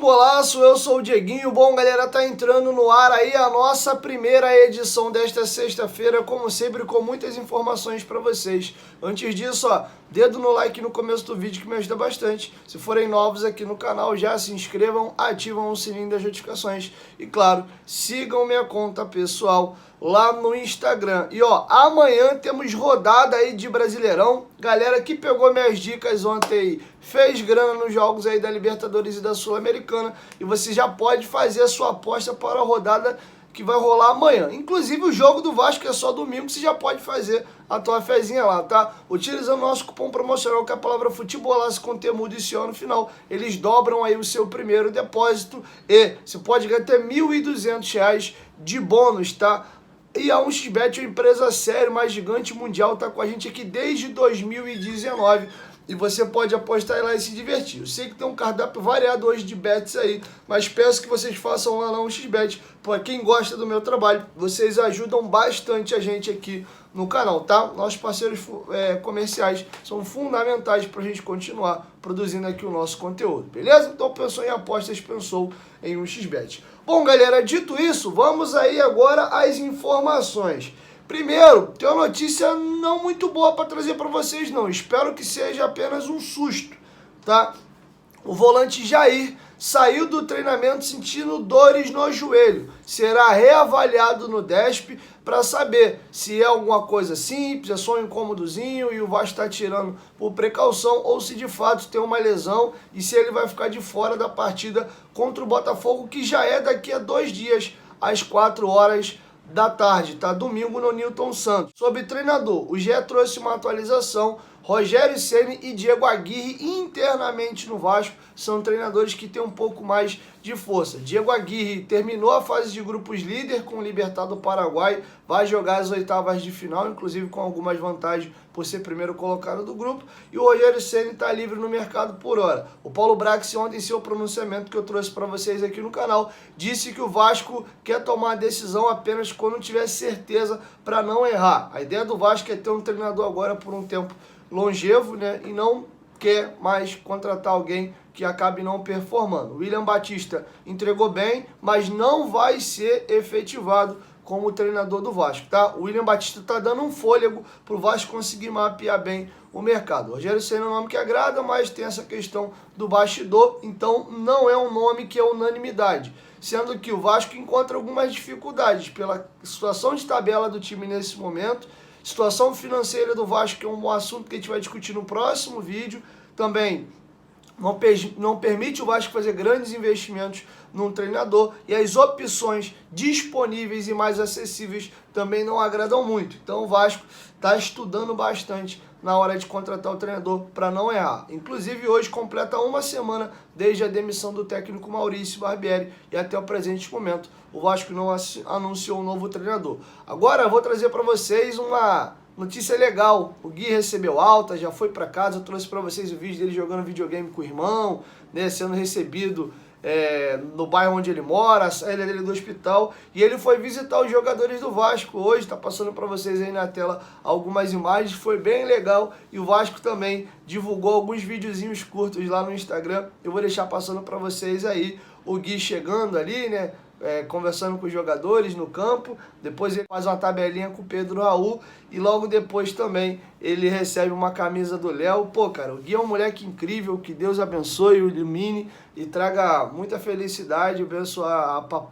Futebolaço, eu sou o Dieguinho. Bom, galera, tá entrando no ar aí a nossa primeira edição desta sexta-feira, como sempre, com muitas informações para vocês. Antes disso, ó, dedo no like no começo do vídeo que me ajuda bastante. Se forem novos aqui no canal, já se inscrevam, ativam o sininho das notificações e, claro, sigam minha conta pessoal lá no Instagram. E ó, amanhã temos rodada aí de Brasileirão. Galera que pegou minhas dicas ontem fez grana nos jogos aí da Libertadores e da Sul-Americana e você já pode fazer a sua aposta para a rodada que vai rolar amanhã. Inclusive o jogo do Vasco é só domingo, você já pode fazer a tua fezinha lá, tá? Utilizando o nosso cupom promocional, que é a palavra Futebolaço com temudo e no final, eles dobram aí o seu primeiro depósito e você pode ganhar até R$ 1.200 de bônus, tá? E a 1xBet, uma empresa séria, mais gigante mundial, tá com a gente aqui desde 2019. E você pode apostar lá e se divertir. Eu sei que tem um cardápio variado hoje de bets aí, mas peço que vocês façam lá na 1xBet. Para quem gosta do meu trabalho, vocês ajudam bastante a gente aqui no canal, tá? Nossos parceiros comerciais são fundamentais para a gente continuar produzindo aqui o nosso conteúdo, beleza? Então pensou em apostas, pensou em 1xBet. Bom, galera, dito isso, vamos aí agora às informações. Primeiro, tem uma notícia não muito boa para trazer para vocês, não. Espero que seja apenas um susto, tá? O volante Jair saiu do treinamento sentindo dores no joelho. Será reavaliado no DESP para saber se é alguma coisa simples, é só um incômodozinho e o Vasco está tirando por precaução ou se de fato tem uma lesão e se ele vai ficar de fora da partida contra o Botafogo, que já é daqui a 2 dias, às 4 horas da tarde, tá? Domingo no Newton Santos. Sobre treinador, o GE trouxe uma atualização. Rogério Ceni e Diego Aguirre internamente no Vasco são treinadores que têm um pouco mais de força. Diego Aguirre terminou a fase de grupos líder com o Libertad do Paraguai, vai jogar as oitavas de final, inclusive com algumas vantagens por ser primeiro colocado do grupo, e o Rogério Ceni está livre no mercado por hora. O Paulo Brax, ontem, em seu pronunciamento que eu trouxe para vocês aqui no canal, disse que o Vasco quer tomar a decisão apenas quando tiver certeza para não errar. A ideia do Vasco é ter um treinador agora por um tempo longevo, né, e não quer mais contratar alguém que acabe não performando. O William Batista entregou bem, mas não vai ser efetivado como treinador do Vasco, tá? O William Batista tá dando um fôlego pro Vasco conseguir mapear bem o mercado. O Rogério Ceni é um nome que agrada, mas tem essa questão do bastidor, então não é um nome que é unanimidade. Sendo que o Vasco encontra algumas dificuldades pela situação de tabela do time nesse momento, situação financeira do Vasco, que é um assunto que a gente vai discutir no próximo vídeo. Também não permite o Vasco fazer grandes investimentos num treinador e as opções disponíveis e mais acessíveis também não agradam muito. Então o Vasco está estudando bastante na hora de contratar o treinador para não errar. Inclusive hoje completa uma semana desde a demissão do técnico Maurício Barbieri e até o presente momento o Vasco não anunciou um novo treinador. Agora eu vou trazer para vocês uma notícia legal. O Gui recebeu alta, já foi para casa. Eu trouxe para vocês o vídeo dele jogando videogame com o irmão, né, sendo recebido no bairro onde ele mora, a saída dele do hospital, e ele foi visitar os jogadores do Vasco hoje. Tá passando para vocês aí na tela algumas imagens, foi bem legal, e o Vasco também divulgou alguns videozinhos curtos lá no Instagram. Eu vou deixar passando para vocês aí o Gui chegando ali, né, conversando com os jogadores no campo. Depois ele faz uma tabelinha com o Pedro Raul e logo depois também ele recebe uma camisa do Léo. Pô, cara, o Gui é um moleque incrível, que Deus abençoe, o ilumine e traga muita felicidade, abençoe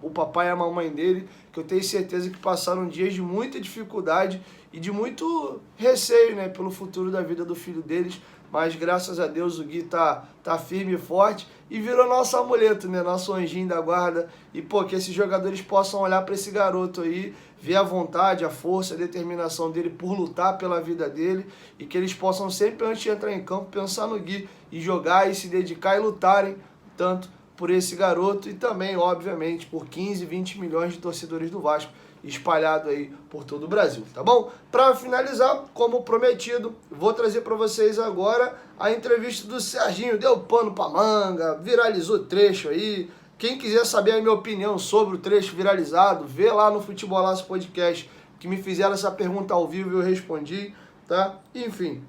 o papai e a mamãe dele, que eu tenho certeza que passaram dias de muita dificuldade e de muito receio, né, pelo futuro da vida do filho deles. Mas graças a Deus o Gui tá firme e forte e virou nosso amuleto, né? Nosso anjinho da guarda. E, pô, que esses jogadores possam olhar para esse garoto aí, ver a vontade, a força, a determinação dele por lutar pela vida dele e que eles possam sempre, antes de entrar em campo, pensar no Gui e jogar e se dedicar e lutarem tanto por esse garoto e também, obviamente, por 15, 20 milhões de torcedores do Vasco espalhado aí por todo o Brasil, tá bom? Para finalizar, como prometido, vou trazer para vocês agora a entrevista do Serginho. Deu pano pra manga, viralizou o trecho aí. Quem quiser saber a minha opinião sobre o trecho viralizado, vê lá no Futebolaço Podcast, que me fizeram essa pergunta ao vivo e eu respondi, tá? Enfim,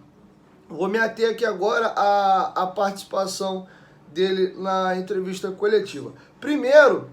vou me ater aqui agora à participação dele na entrevista coletiva. Primeiro,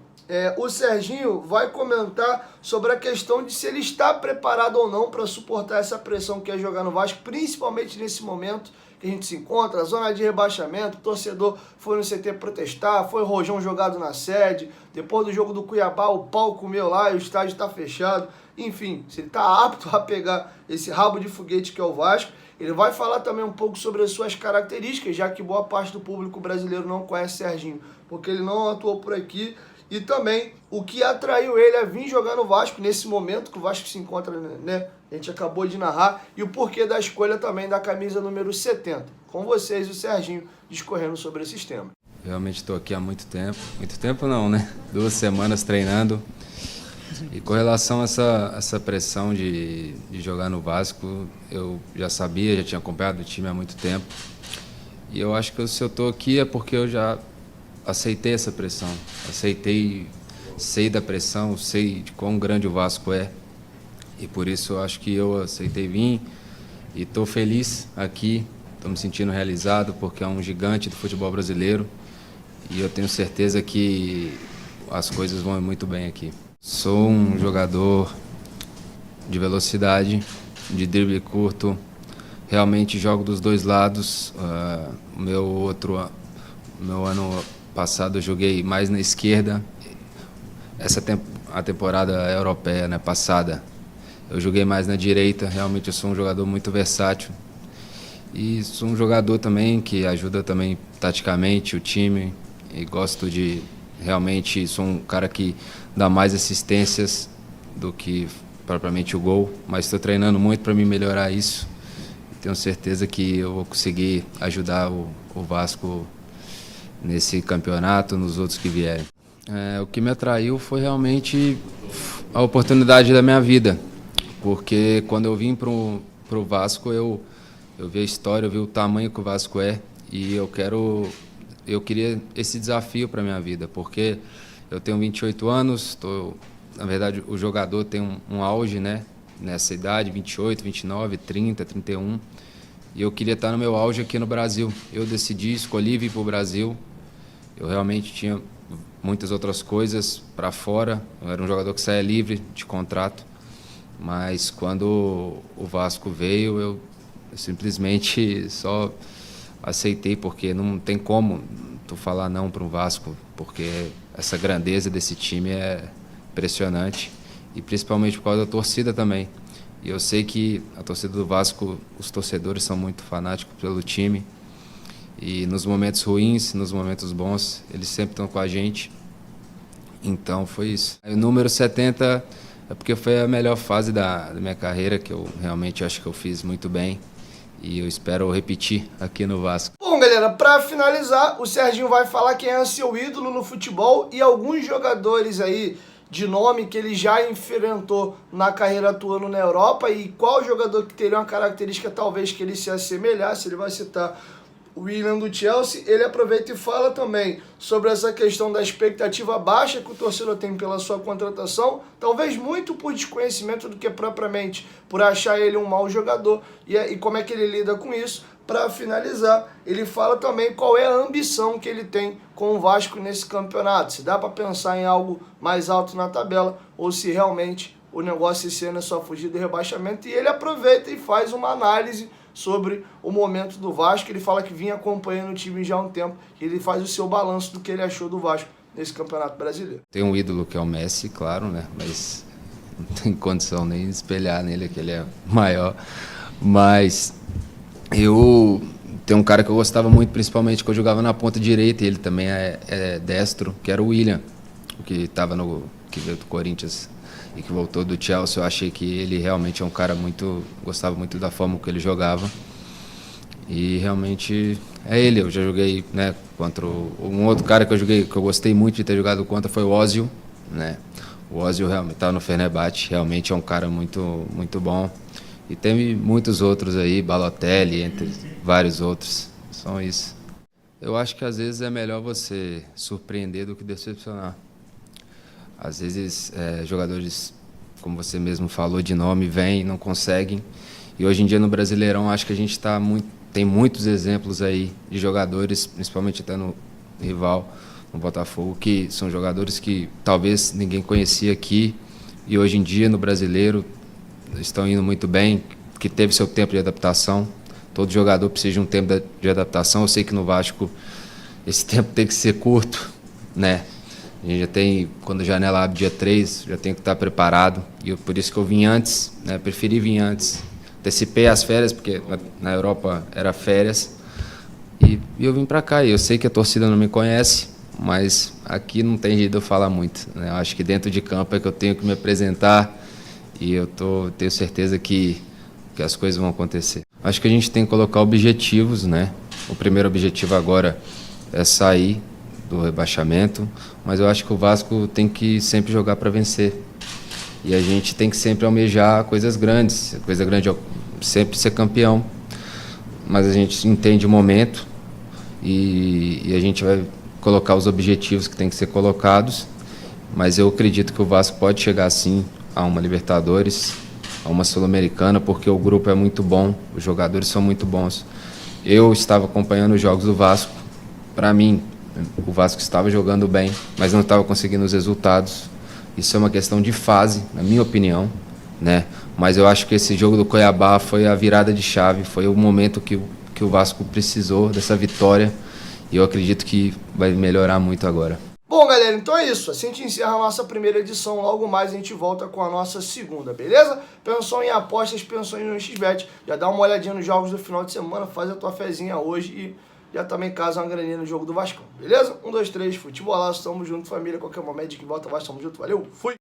o Serginho vai comentar sobre a questão de se ele está preparado ou não para suportar essa pressão que é jogar no Vasco, principalmente nesse momento que a gente se encontra, a zona de rebaixamento, o torcedor foi no CT protestar, foi rojão jogado na sede, depois do jogo do Cuiabá o pau comeu lá e o estádio está fechado, enfim, se ele está apto a pegar esse rabo de foguete que é o Vasco. Ele vai falar também um pouco sobre as suas características, já que boa parte do público brasileiro não conhece Serginho, porque ele não atuou por aqui, e também o que atraiu ele a vir jogar no Vasco nesse momento que o Vasco se encontra, né? A gente acabou de narrar, e o porquê da escolha também da camisa número 70. Com vocês, o Serginho, discorrendo sobre esses temas. Realmente estou aqui há muito tempo não, né? 2 semanas treinando. E com relação a essa pressão de jogar no Vasco, eu já sabia, já tinha acompanhado o time há muito tempo. E eu acho que se eu estou aqui é porque eu já aceitei essa pressão. Sei da pressão, sei de quão grande o Vasco é. E por isso eu acho que eu aceitei vir e estou feliz aqui. Estou me sentindo realizado porque é um gigante do futebol brasileiro. E eu tenho certeza que as coisas vão muito bem aqui. Sou um jogador de velocidade, de drible curto, realmente jogo dos dois lados. Meu ano passado eu joguei mais na esquerda, a temporada europeia, né, passada, eu joguei mais na direita. Realmente eu sou um jogador muito versátil e sou um jogador também que ajuda também taticamente o time e gosto de... Realmente sou um cara que dá mais assistências do que propriamente o gol, mas estou treinando muito para me melhorar isso. Tenho certeza que eu vou conseguir ajudar o Vasco nesse campeonato, nos outros que vierem. O que me atraiu foi realmente a oportunidade da minha vida, porque quando eu vim para o Vasco, eu vi a história, eu vi o tamanho que o Vasco é, e eu queria esse desafio para a minha vida, porque eu tenho 28 anos, na verdade o jogador tem um auge, né, nessa idade, 28, 29, 30, 31, e eu queria estar no meu auge aqui no Brasil. Eu escolhi vir para o Brasil, eu realmente tinha muitas outras coisas para fora, eu era um jogador que saía livre de contrato, mas quando o Vasco veio, eu simplesmente só aceitei, porque não tem como tu falar não para um Vasco, porque essa grandeza desse time é impressionante, e principalmente por causa da torcida também. E eu sei que a torcida do Vasco, os torcedores são muito fanáticos pelo time, e nos momentos ruins, nos momentos bons, eles sempre estão com a gente. Então foi isso. O número 70 é porque foi a melhor fase da minha carreira, que eu realmente acho que eu fiz muito bem. E eu espero repetir aqui no Vasco. Bom, galera, para finalizar, o Serginho vai falar quem é seu ídolo no futebol e alguns jogadores aí de nome que ele já enfrentou na carreira atuando na Europa, e qual jogador que teria uma característica talvez que ele se assemelhasse. Ele vai citar o Willian do Chelsea. Ele aproveita e fala também sobre essa questão da expectativa baixa que o torcedor tem pela sua contratação, talvez muito por desconhecimento do que propriamente por achar ele um mau jogador, e como é que ele lida com isso. Para finalizar, ele fala também qual é a ambição que ele tem com o Vasco nesse campeonato, se dá para pensar em algo mais alto na tabela ou se realmente o negócio esse ano é só fugir do rebaixamento. E ele aproveita e faz uma análise sobre o momento do Vasco. Ele fala que vinha acompanhando o time já há um tempo, e ele faz o seu balanço do que ele achou do Vasco nesse Campeonato Brasileiro. Tem um ídolo que é o Messi, claro, né? Mas não tem condição nem de espelhar nele, que ele é maior. Mas eu tenho um cara que eu gostava muito, principalmente que eu jogava na ponta direita, e ele também é destro, que era o Willian, que veio do Corinthians e que voltou do Chelsea. Eu achei que ele realmente é um cara gostava muito da forma que ele jogava, e realmente é ele. Eu já joguei, né, contra um outro cara que eu gostei muito de ter jogado contra, foi o Ozil, né? O Ozil realmente estava no Fenerbahçe, realmente é um cara muito, muito bom. E tem muitos outros aí, Balotelli, entre vários outros. São isso. Eu acho que às vezes é melhor você surpreender do que decepcionar. Às vezes jogadores, como você mesmo falou, de nome, vêm e não conseguem. E hoje em dia no Brasileirão acho que a gente tem muitos exemplos aí de jogadores, principalmente até rival no Botafogo, que são jogadores que talvez ninguém conhecia aqui e hoje em dia no Brasileiro estão indo muito bem, que teve seu tempo de adaptação. Todo jogador precisa de um tempo de adaptação. Eu sei que no Vasco esse tempo tem que ser curto, né? A gente já tem, quando a janela abre dia 3, já tem que estar preparado. E por isso que eu vim antes, né? Preferi vir antes. Antecipei as férias, porque na Europa era férias. E eu vim para cá. E eu sei que a torcida não me conhece, mas aqui não tem jeito de eu falar muito, né? Eu acho que dentro de campo é que eu tenho que me apresentar e tenho certeza que as coisas vão acontecer. Acho que a gente tem que colocar objetivos, né? O primeiro objetivo agora é sair do rebaixamento, mas eu acho que o Vasco tem que sempre jogar para vencer. E a gente tem que sempre almejar coisas grandes. A coisa grande é sempre ser campeão. Mas a gente entende o momento e a gente vai colocar os objetivos que tem que ser colocados. Mas eu acredito que o Vasco pode chegar sim a uma Libertadores, a uma Sul-Americana, porque o grupo é muito bom, os jogadores são muito bons. Eu estava acompanhando os jogos do Vasco. Para mim, o Vasco estava jogando bem, mas não estava conseguindo os resultados. Isso é uma questão de fase, na minha opinião, né? Mas eu acho que esse jogo do Cuiabá foi a virada de chave, foi o momento que o Vasco precisou dessa vitória e eu acredito que vai melhorar muito agora. Bom, galera, então é isso. Assim a gente encerra a nossa primeira edição. Logo mais a gente volta com a nossa segunda, beleza? Pensou em apostas, pensou em um XBet. Já dá uma olhadinha nos jogos do final de semana, faz a tua fezinha hoje e já também casa uma graninha no jogo do Vascão, beleza? 1, 2, 3, futebolaço, tamo junto, família. Qualquer momento de que volta, Vasco, tamo junto, valeu, fui!